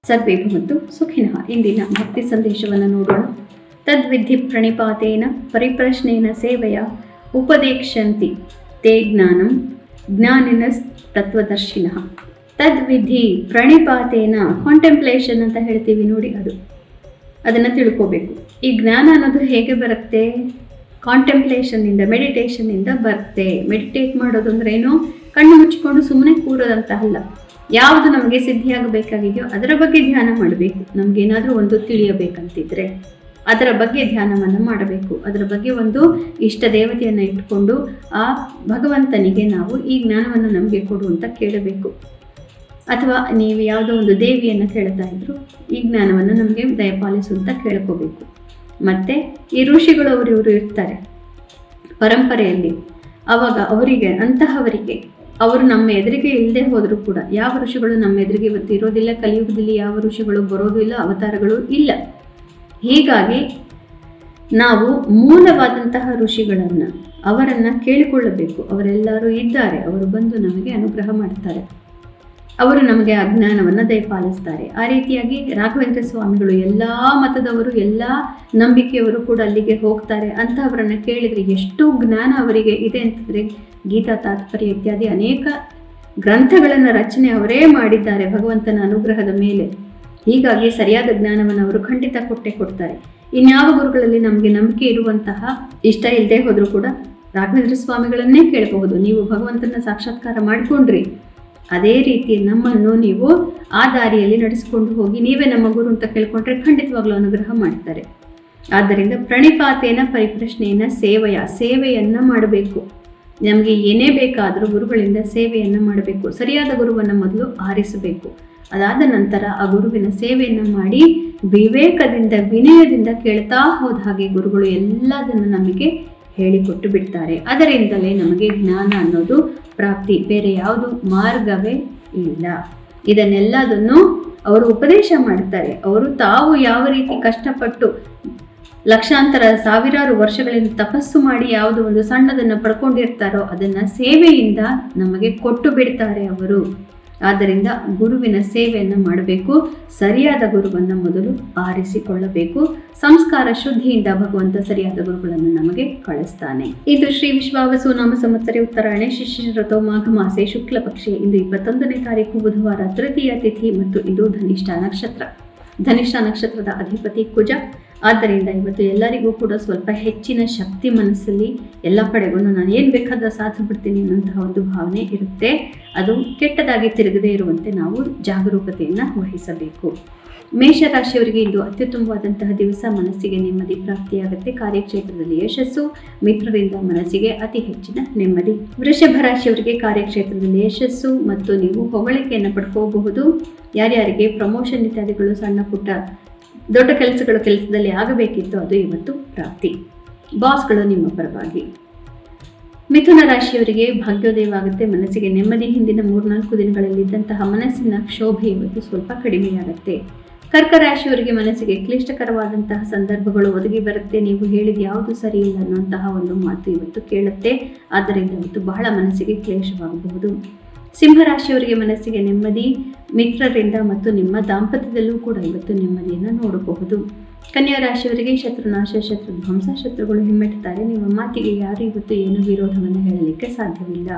ಸರ್ವೇ ಭವಂತು ಸುಖಿನಃ. ಇಂದಿನ ಭಕ್ತಿ ಸಂದೇಶವನ್ನು ನೋಡೋಣ. ತದ್ವಿಧಿ ಪ್ರಣಿಪಾತೇನ ಪರಿಪ್ರಶ್ನೇನ ಸೇವೆಯ ಉಪದೇಕ್ಷಂತಿ ತೇ ಜ್ಞಾನಂ ಜ್ಞಾನಿನಸ್ ತತ್ವದರ್ಶಿನಃ. ತದ್ವಿಧಿ ಪ್ರಣಿಪಾತೇನ ಕಾಂಟೆಂಪ್ಲೇಷನ್ ಅಂತ ಹೇಳ್ತೀವಿ ನೋಡಿ, ಅದನ್ನು ತಿಳ್ಕೋಬೇಕು. ಈ ಜ್ಞಾನ ಅನ್ನೋದು ಹೇಗೆ ಬರುತ್ತೆ? ಕಾಂಟೆಂಪ್ಲೇಷನ್ನಿಂದ, ಮೆಡಿಟೇಷನ್ನಿಂದ ಬರುತ್ತೆ. ಮೆಡಿಟೇಟ್ ಮಾಡೋದು ಅಂದ್ರೆ ಏನು? ಕಣ್ಣು ಮುಚ್ಚಿಕೊಂಡು ಸುಮ್ಮನೆ ಕೂರೋದಂತ ಅಲ್ಲ. ಯಾವುದು ನಮಗೆ ಸಿದ್ಧಿಯಾಗಬೇಕಾಗಿದೆಯೋ ಅದರ ಬಗ್ಗೆ ಧ್ಯಾನ ಮಾಡಬೇಕು. ನಮಗೇನಾದರೂ ಒಂದು ತಿಳಿಯಬೇಕಂತಿದ್ರೆ ಅದರ ಬಗ್ಗೆ ಧ್ಯಾನವನ್ನು ಮಾಡಬೇಕು. ಅದರ ಬಗ್ಗೆ ಒಂದು ಇಷ್ಟ ದೇವತೆಯನ್ನು ಇಟ್ಕೊಂಡು ಆ ಭಗವಂತನಿಗೆ ನಾವು ಈ ಜ್ಞಾನವನ್ನು ನಮಗೆ ಕೊಡು ಅಂತ ಕೇಳಬೇಕು. ಅಥವಾ ನೀವು ಯಾವುದೋ ಒಂದು ದೇವಿಯನ್ನು ಕೇಳ್ತಾ ಇದ್ರು, ಈ ಜ್ಞಾನವನ್ನು ನಮಗೆ ದಯಪಾಲಿಸು ಅಂತ ಕೇಳ್ಕೋಬೇಕು. ಮತ್ತು ಈ ಋಷಿಗಳು ಇವರು ಇರ್ತಾರೆ ಪರಂಪರೆಯಲ್ಲಿ, ಆವಾಗ ಅಂತಹವರಿಗೆ ಅವರು ನಮ್ಮ ಎದುರಿಗೆ ಇಲ್ಲದೆ ಹೋದರೂ ಕೂಡ, ಯಾವ ಋಷಿಗಳು ನಮ್ಮ ಎದುರಿಗೆ ಇವತ್ತು ಇರೋದಿಲ್ಲ, ಕಲಿಯುಗದಲ್ಲಿ ಯಾವ ಋಷಿಗಳು ಬರೋದು ಇಲ್ಲ, ಅವತಾರಗಳು ಇಲ್ಲ. ಹೀಗಾಗಿ ನಾವು ಮೂಲವಾದಂತಹ ಋಷಿಗಳನ್ನು ಅವರನ್ನು ಕೇಳಿಕೊಳ್ಳಬೇಕು. ಅವರೆಲ್ಲರೂ ಇದ್ದಾರೆ, ಅವರು ಬಂದು ನಮಗೆ ಅನುಗ್ರಹ ಮಾಡ್ತಾರೆ, ಅವರು ನಮಗೆ ಅಜ್ಞಾನವನ್ನು ದಯಪಾಲಿಸ್ತಾರೆ. ಆ ರೀತಿಯಾಗಿ ರಾಘವೇಂದ್ರ ಸ್ವಾಮಿಗಳು ಎಲ್ಲ ಮತದವರು, ಎಲ್ಲ ನಂಬಿಕೆಯವರು ಕೂಡ ಅಲ್ಲಿಗೆ ಹೋಗ್ತಾರೆ. ಅಂತಹವರನ್ನು ಕೇಳಿದರೆ ಎಷ್ಟು ಜ್ಞಾನ ಅವರಿಗೆ ಇದೆ ಅಂತಂದರೆ, ಗೀತಾ ತಾತ್ಪರ್ಯ ಇತ್ಯಾದಿ ಅನೇಕ ಗ್ರಂಥಗಳನ್ನು ರಚನೆ ಅವರೇ ಮಾಡಿದ್ದಾರೆ ಭಗವಂತನ ಅನುಗ್ರಹದ ಮೇಲೆ. ಹೀಗಾಗಿ ಸರಿಯಾದ ಜ್ಞಾನವನ್ನು ಅವರು ಖಂಡಿತ ಕೊಡ್ತಾರೆ. ಇನ್ಯಾವ ಗುರುಗಳಲ್ಲಿ ನಮಗೆ ನಂಬಿಕೆ ಇರುವಂತಹ ಇಷ್ಟ ಇಲ್ಲದೆ ಹೋದರೂ ಕೂಡ ರಾಘವೇಂದ್ರ ಸ್ವಾಮಿಗಳನ್ನೇ ಕೇಳಬಹುದು. ನೀವು ಭಗವಂತನ ಸಾಕ್ಷಾತ್ಕಾರ ಮಾಡಿಕೊಂಡ್ರಿ, ಅದೇ ರೀತಿ ನಮ್ಮನ್ನು ನೀವು ಆ ದಾರಿಯಲ್ಲಿ ನಡೆಸಿಕೊಂಡು ಹೋಗಿ ನೀವೇ ನಮ್ಮ ಗುರು ಅಂತ ಕೇಳ್ಕೊಂಡ್ರೆ ಖಂಡಿತವಾಗ್ಲೂ ಅನುಗ್ರಹ ಮಾಡ್ತಾರೆ. ಆದ್ದರಿಂದ ಪ್ರಣಿಪಾತೇನ ಪರಿಪ್ರಶ್ನೇನ ಸೇವೆಯನ್ನು ಮಾಡಬೇಕು. ನಮಗೆ ಏನೇ ಬೇಕಾದರೂ ಗುರುಗಳಿಂದ ಸೇವೆಯನ್ನು ಮಾಡಬೇಕು. ಸರಿಯಾದ ಗುರುವನ್ನು ಮೊದಲು ಆರಿಸಬೇಕು. ಅದಾದ ನಂತರ ಆ ಗುರುವಿನ ಸೇವೆಯನ್ನು ಮಾಡಿ ವಿವೇಕದಿಂದ, ವಿನಯದಿಂದ ಕೇಳ್ತಾ ಹೋದ ಹಾಗೆ ಗುರುಗಳು ಎಲ್ಲದನ್ನು ನಮಗೆ ಹೇಳಿಕೊಟ್ಟು ಬಿಡ್ತಾರೆ. ಅದರಿಂದಲೇ ನಮಗೆ ಜ್ಞಾನ ಅನ್ನೋದು ಪ್ರಾಪ್ತಿ. ಬೇರೆ ಯಾವುದು ಮಾರ್ಗವೇ ಇಲ್ಲ. ಇದನ್ನೆಲ್ಲದನ್ನು ಅವರು ಉಪದೇಶ ಮಾಡ್ತಾರೆ. ಅವರು ತಾವು ಯಾವ ರೀತಿ ಕಷ್ಟಪಟ್ಟು ಲಕ್ಷಾಂತರ ಸಾವಿರಾರು ವರ್ಷಗಳಿಂದ ತಪಸ್ಸು ಮಾಡಿ ಯಾವುದೋ ಒಂದು ಸಣ್ಣದನ್ನು ಪಡ್ಕೊಂಡಿರ್ತಾರೋ ಅದನ್ನು ಸೇವೆಯಿಂದ ನಮಗೆ ಕೊಟ್ಟು ಬಿಡ್ತಾರೆ ಅವರು. ಆದ್ದರಿಂದ ಗುರುವಿನ ಸೇವೆಯನ್ನು ಮಾಡಬೇಕು. ಸರಿಯಾದ ಗುರುವನ್ನು ಮೊದಲು ಆರಿಸಿಕೊಳ್ಳಬೇಕು. ಸಂಸ್ಕಾರ ಶುದ್ಧಿಯಿಂದ ಭಗವಂತ ಸರಿಯಾದ ಗುರುಗಳನ್ನು ನಮಗೆ ಕಳಿಸ್ತಾನೆ. ಇದು ಶ್ರೀ ವಿಶ್ವಾವಸು ನಾಮ ಸಂವತ್ಸರೆ ಉತ್ತರಾಯಣೆ ಶಿಷ್ಯ ಋತೋ ಮಾಘ ಮಾಸೆ ಶುಕ್ಲ ಪಕ್ಷೆ. ಇಂದು 21ನೇ ತಾರೀಕು ಬುಧವಾರ, ತೃತೀಯ ತಿಥಿ ಮತ್ತು ಇದು ಧನಿಷ್ಠ ನಕ್ಷತ್ರ. ಧನಿಷ್ಠ ನಕ್ಷತ್ರದ ಅಧಿಪತಿ ಕುಜ. ಆದ್ದರಿಂದ ಇವತ್ತು ಎಲ್ಲರಿಗೂ ಕೂಡ ಸ್ವಲ್ಪ ಹೆಚ್ಚಿನ ಶಕ್ತಿ ಮನಸ್ಸಲ್ಲಿ, ಎಲ್ಲ ಕಡೆಗೂ ನಾನು ಏನು ಬೇಕಾದ ಸಾಧಿಸ್ಬಿಡ್ತೀನಿ ಅನ್ನೋಂತಹ ಒಂದು ಭಾವನೆ ಇರುತ್ತೆ. ಅದು ಕೆಟ್ಟದಾಗಿ ತಿರುಗದೇ ಇರುವಂತೆ ನಾವು ಜಾಗರೂಕತೆಯನ್ನು ವಹಿಸಬೇಕು. ಮೇಷರಾಶಿಯವರಿಗೆ ಇಂದು ಅತ್ಯುತ್ತಮವಾದಂತಹ ದಿವಸ. ಮನಸ್ಸಿಗೆ ನೆಮ್ಮದಿ ಪ್ರಾಪ್ತಿಯಾಗುತ್ತೆ. ಕಾರ್ಯಕ್ಷೇತ್ರದಲ್ಲಿ ಯಶಸ್ಸು, ಮಿತ್ರರಿಂದ ಮನಸ್ಸಿಗೆ ಅತಿ ಹೆಚ್ಚಿನ ನೆಮ್ಮದಿ. ವೃಷಭ ರಾಶಿಯವರಿಗೆ ಕಾರ್ಯಕ್ಷೇತ್ರದಲ್ಲಿ ಯಶಸ್ಸು ಮತ್ತು ನೀವು ಹೊಗಳಿಕೆಯನ್ನು ಪಡ್ಕೋಬಹುದು. ಯಾರ್ಯಾರಿಗೆ ಪ್ರಮೋಷನ್ ಇತ್ಯಾದಿಗಳು, ಸಣ್ಣ ಪುಟ್ಟ ದೊಡ್ಡ ಕೆಲಸದಲ್ಲಿ ಆಗಬೇಕಿತ್ತು, ಅದು ಇವತ್ತು ಪ್ರಾಪ್ತಿ. ಬಾಸ್ಗಳು ನಿಮ್ಮ ಪರವಾಗಿ. ಮಿಥುನ ರಾಶಿಯವರಿಗೆ ಭಾಗ್ಯೋದಯ ಆಗುತ್ತೆ. ಮನಸ್ಸಿಗೆ ನೆಮ್ಮದಿ. ಹಿಂದಿನ 3-4 ದಿನಗಳಲ್ಲಿದ್ದಂತಹ ಮನಸ್ಸಿನ ಕ್ಷೋಭೆ ಇವತ್ತು ಸ್ವಲ್ಪ ಕಡಿಮೆಯಾಗುತ್ತೆ. ಕರ್ಕ ರಾಶಿಯವರಿಗೆ ಮನಸ್ಸಿಗೆ ಕ್ಲಿಷ್ಟಕರವಾದಂತಹ ಸಂದರ್ಭಗಳು ಒದಗಿ ಬರುತ್ತೆ. ನೀವು ಹೇಳಿದ ಯಾವುದು ಸರಿ ಇಲ್ಲ ಅನ್ನುವಂತಹ ಒಂದು ಮಾತು ಇವತ್ತು ಕೇಳುತ್ತೆ. ಆದ್ದರಿಂದ ಇವತ್ತು ಬಹಳ ಮನಸ್ಸಿಗೆ ಕ್ಲೇಶವಾಗಬಹುದು. ಸಿಂಹರಾಶಿಯವರಿಗೆ ಮನಸ್ಸಿಗೆ ನೆಮ್ಮದಿ, ಮಿತ್ರರಿಂದ ಮತ್ತು ನಿಮ್ಮ ದಾಂಪತ್ಯದಲ್ಲೂ ಕೂಡ ಇವತ್ತು ನೆಮ್ಮದಿಯನ್ನು ನೋಡಬಹುದು. ಕನ್ಯಾ ರಾಶಿಯವರಿಗೆ ಶತ್ರುನಾಶ, ಶತ್ರುಧ್ವಂಸ, ಶತ್ರುಗಳು ಹಿಮ್ಮೆಟ್ಟುತ್ತಾರೆ. ನಿಮ್ಮ ಮಾತಿಗೆ ಯಾರು ಇವತ್ತು ಏನು ವಿರೋಧವನ್ನು ಹೇಳಲಿಕ್ಕೆ ಸಾಧ್ಯವಿಲ್ಲ.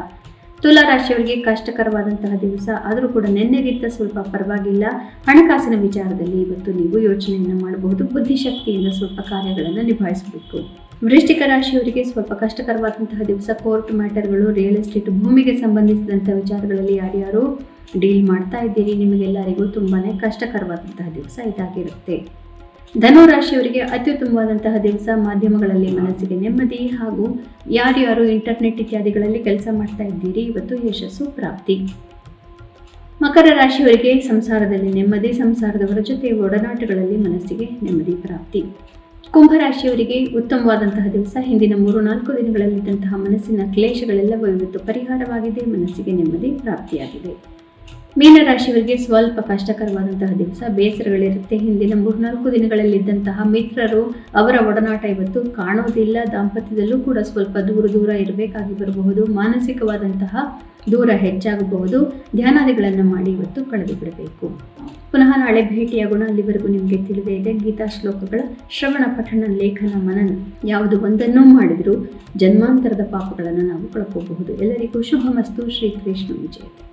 ತುಲಾ ರಾಶಿಯವರಿಗೆ ಕಷ್ಟಕರವಾದಂತಹ ದಿವಸ, ಆದರೂ ಕೂಡ ನಿನ್ನೆಗಿಂತ ಸ್ವಲ್ಪ ಪರವಾಗಿಲ್ಲ. ಹಣಕಾಸಿನ ವಿಚಾರದಲ್ಲಿ ಇವತ್ತು ನೀವು ಯೋಚನೆಯನ್ನು ಮಾಡಬಹುದು. ಬುದ್ಧಿಶಕ್ತಿಯಿಂದ ಸ್ವಲ್ಪ ಕಾರ್ಯಗಳನ್ನು ನಿಭಾಯಿಸಬೇಕು. ವೃಶ್ಚಿಕ ರಾಶಿಯವರಿಗೆ ಸ್ವಲ್ಪ ಕಷ್ಟಕರವಾದಂತಹ ದಿವಸ. ಕೋರ್ಟ್ ಮ್ಯಾಟರ್ಗಳು, ರಿಯಲ್ ಎಸ್ಟೇಟ್, ಭೂಮಿಗೆ ಸಂಬಂಧಿಸಿದಂಥ ವಿಚಾರಗಳಲ್ಲಿ ಯಾರ್ಯಾರು ಡೀಲ್ ಮಾಡ್ತಾ ಇದ್ದೀರಿ, ನಿಮಗೆಲ್ಲರಿಗೂ ತುಂಬಾ ಕಷ್ಟಕರವಾದಂತಹ ದಿವಸ ಇದಾಗಿರುತ್ತೆ. ಧನು ರಾಶಿಯವರಿಗೆ ಅತ್ಯುತ್ತಮವಾದಂತಹ ದಿವಸ. ಮಾಧ್ಯಮಗಳಲ್ಲಿ ಮನಸ್ಸಿಗೆ ನೆಮ್ಮದಿ ಹಾಗೂ ಯಾರ್ಯಾರು ಇಂಟರ್ನೆಟ್ ಇತ್ಯಾದಿಗಳಲ್ಲಿ ಕೆಲಸ ಮಾಡ್ತಾ ಇದ್ದೀರಿ ಇವತ್ತು ಯಶಸ್ಸು ಪ್ರಾಪ್ತಿ. ಮಕರ ರಾಶಿಯವರಿಗೆ ಸಂಸಾರದಲ್ಲಿ ನೆಮ್ಮದಿ, ಸಂಸಾರದವರ ಜೊತೆ ಒಡನಾಟಗಳಲ್ಲಿ ಮನಸ್ಸಿಗೆ ನೆಮ್ಮದಿ ಪ್ರಾಪ್ತಿ. ಕುಂಭರಾಶಿಯವರಿಗೆ ಉತ್ತಮವಾದಂತಹ ದಿವಸ. ಹಿಂದಿನ 3-4 ದಿನಗಳಲ್ಲಿದ್ದಂತಹ ಮನಸ್ಸಿನ ಕ್ಲೇಶಗಳೆಲ್ಲವೂ ಇವತ್ತು ಪರಿಹಾರವಾಗಿದೆ. ಮನಸ್ಸಿಗೆ ನೆಮ್ಮದಿ ಪ್ರಾಪ್ತಿಯಾಗಿದೆ. ಮೀನರಾಶಿಯವರಿಗೆ ಸ್ವಲ್ಪ ಕಷ್ಟಕರವಾದಂತಹ ದಿವಸ. ಬೇಸರಗಳಿರುತ್ತೆ. ಹಿಂದಿನ 3-4 ದಿನಗಳಲ್ಲಿದ್ದಂತಹ ಮಿತ್ರರು, ಅವರ ಒಡನಾಟ ಇವತ್ತು ಕಾಣೋದಿಲ್ಲ. ದಾಂಪತ್ಯದಲ್ಲೂ ಕೂಡ ಸ್ವಲ್ಪ ದೂರ ಇರಬೇಕಾಗಿ ಬರಬಹುದು. ಮಾನಸಿಕವಾದಂತಹ ದೂರ ಹೆಚ್ಚಾಗಬಹುದು. ಧ್ಯಾನಾದಿಗಳನ್ನು ಮಾಡಿ ಇವತ್ತು ಕಳೆದು ಬಿಡಬೇಕು. ಪುನಃ ನಾಳೆ ಭೇಟಿಯಾಗೋಣ. ಅಲ್ಲಿವರೆಗೂ ನಿಮಗೆ ತಿಳಿದೇ ಇದೆ ಗೀತಾ ಶ್ಲೋಕಗಳ ಶ್ರವಣ, ಪಠಣ, ಲೇಖನ, ಮನನ ಯಾವುದು ಒಂದನ್ನೂ ಮಾಡಿದರೂ ಜನ್ಮಾಂತರದ ಪಾಪಗಳನ್ನು ನಾವು ಕಳ್ಕೋಬಹುದು. ಎಲ್ಲರಿಗೂ ಶುಭಮಸ್ತು. ಶ್ರೀಕೃಷ್ಣ ವಿಜಯ.